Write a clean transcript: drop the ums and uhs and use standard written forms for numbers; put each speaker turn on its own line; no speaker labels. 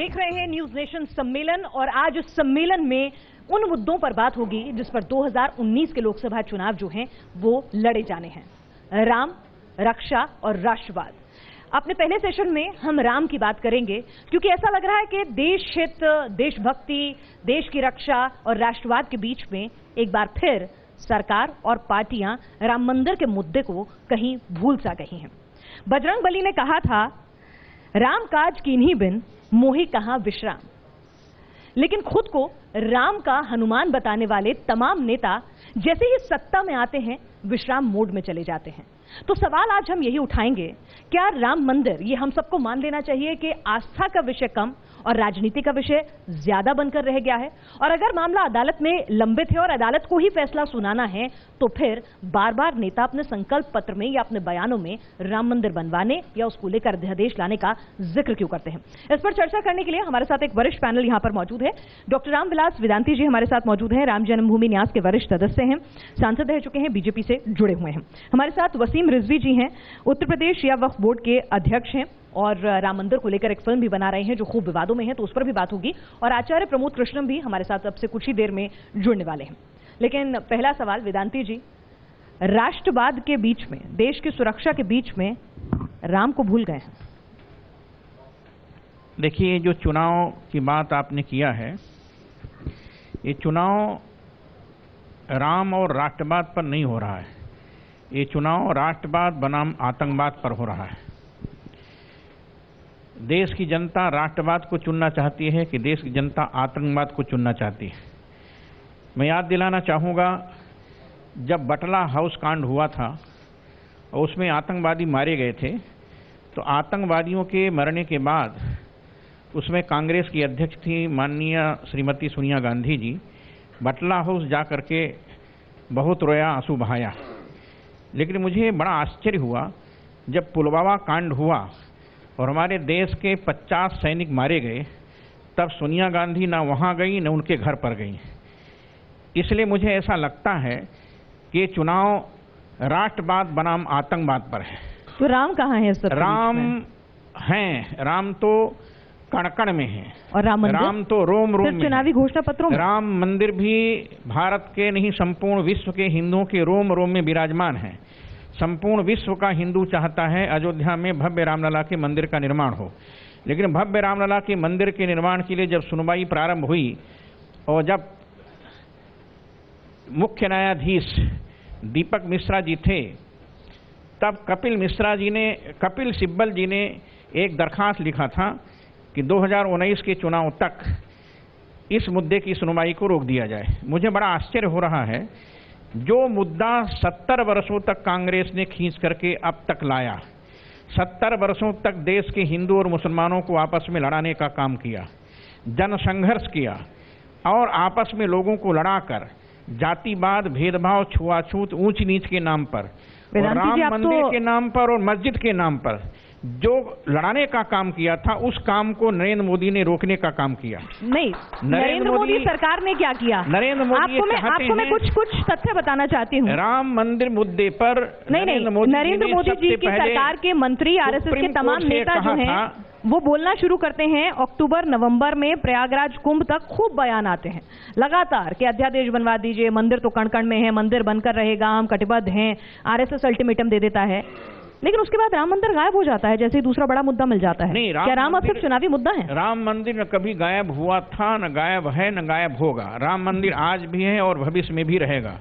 देख रहे हैं न्यूज नेशन सम्मेलन और आज इस सम्मेलन में उन मुद्दों पर बात होगी जिस पर 2019 के लोकसभा चुनाव जो हैं वो लड़े जाने हैं। राम, रक्षा और राष्ट्रवाद। अपने पहले सेशन में हम राम की बात करेंगे क्योंकि ऐसा लग रहा है कि देश हित, देशभक्ति, देश की रक्षा और राष्ट्रवाद के बीच में एक बार फिर सरकार और पार्टियां राम मंदिर के मुद्दे को कहीं भूल सा गई हैं। बजरंगबली ने कहा था, राम काज कीन्ही बिन मोहि कहां विश्राम। लेकिन खुद को राम का हनुमान बताने वाले तमाम नेता जैसे ही सत्ता में आते हैं विश्राम मोड में चले जाते हैं। तो सवाल आज हम यही उठाएंगे, क्या राम मंदिर ये हम सबको मान लेना चाहिए कि आस्था का विषय कम और राजनीति का विषय ज्यादा बनकर रह गया है? और अगर मामला अदालत में लंबित है और अदालत को ही फैसला सुनाना है तो फिर बार बार नेता अपने संकल्प पत्र में या अपने बयानों में राम मंदिर बनवाने या उसको लेकर अध्यादेश लाने का जिक्र क्यों करते हैं? इस पर चर्चा करने के लिए हमारे साथ एक वरिष्ठ पैनल यहां पर मौजूद है। डॉक्टर रामविलास वेदांती जी हमारे साथ मौजूद हैं, राम जन्मभूमि न्यास के वरिष्ठ सदस्य हैं, सांसद रह चुके हैं, बीजेपी से जुड़े हुए हैं। हमारे साथ वसीम रिजवी जी हैं, उत्तर प्रदेश या वक्फ बोर्ड के अध्यक्ष हैं और राम मंदिर को लेकर एक फिल्म भी बना रहे हैं जो खूब विवादों में है, तो उस पर भी बात होगी। और आचार्य प्रमोद कृष्णम भी हमारे साथ अब से कुछ ही देर में जुड़ने वाले हैं। लेकिन पहला सवाल, वेदांती जी, राष्ट्रवाद के बीच में, देश की सुरक्षा के बीच में राम को भूल गए हैं।
देखिए, जो चुनाव की बात आपने किया है, ये चुनाव राम और राष्ट्रवाद पर नहीं हो रहा है। ये चुनाव राष्ट्रवाद बनाम आतंकवाद पर हो रहा है। देश की जनता राष्ट्रवाद को चुनना चाहती है कि देश की जनता आतंकवाद को चुनना चाहती है? मैं याद दिलाना चाहूँगा, जब बटला हाउस कांड हुआ था और उसमें आतंकवादी मारे गए थे, तो आतंकवादियों के मरने के बाद उसमें कांग्रेस की अध्यक्ष थी माननीय श्रीमती सोनिया गांधी जी, बटला हाउस जा कर के बहुत रोया, आंसू बहाया। लेकिन मुझे बड़ा आश्चर्य हुआ जब पुलवामा कांड हुआ और हमारे देश के 50 सैनिक मारे गए, तब सोनिया गांधी ना वहाँ गई न उनके घर पर गई। इसलिए मुझे ऐसा लगता है कि चुनाव राष्ट्रवाद बनाम आतंकवाद पर है।
तो राम कहाँ है? सब
राम हैं, राम तो कण-कण में है
और राम
तो रोम रोम में।
चुनावी घोषणा पत्रों में
राम मंदिर भी भारत के नहीं, संपूर्ण विश्व के हिंदुओं के रोम रोम में विराजमान है। संपूर्ण विश्व का हिंदू चाहता है अयोध्या में भव्य रामलला के मंदिर का निर्माण हो। लेकिन भव्य रामलला के मंदिर के निर्माण के लिए जब सुनवाई प्रारंभ हुई और जब मुख्य न्यायाधीश दीपक मिश्रा जी थे, तब कपिल सिब्बल जी ने एक दरखास्त लिखा था कि 2019 के चुनाव तक इस मुद्दे की सुनवाई को रोक दिया जाए। मुझे बड़ा आश्चर्य हो रहा है, जो मुद्दा 70 वर्षों तक कांग्रेस ने खींच करके अब तक लाया, 70 वर्षों तक देश के हिंदू और मुसलमानों को आपस में लड़ाने का काम किया, जनसंघर्ष किया और आपस में लोगों को लड़ाकर जातिवाद, भेदभाव, छुआछूत, ऊंच नीच के नाम पर और राम मंदिर के नाम पर और मस्जिद के नाम पर जो लड़ाने का काम किया था, उस काम को नरेंद्र मोदी ने रोकने का काम किया।
नहीं, नरेंद्र मोदी सरकार ने क्या किया?
नरेंद्र मोदी
आपको मैं कुछ तथ्य बताना चाहती हूँ।
राम मंदिर मुद्दे पर
नरेंद्र मोदी जी की सरकार के मंत्री, आरएसएस के तमाम नेता जो हैं वो बोलना शुरू करते हैं। अक्टूबर नवंबर में प्रयागराज कुंभ तक खूब बयान आते हैं लगातार कि अध्यादेश बनवा दीजिए, मंदिर तो कण-कण में है, मंदिर बनकर रहेगा, हम कटिबद्ध हैं। आरएसएस अल्टीमेटम दे देता है, लेकिन उसके बाद राम मंदिर गायब हो जाता है जैसे ही दूसरा बड़ा मुद्दा मिल जाता है। क्या राम अब सिर्फ चुनावी मुद्दा है?
राम मंदिर न कभी गायब हुआ था, न गायब है, न गायब होगा। राम मंदिर आज भी है और भविष्य में भी रहेगा।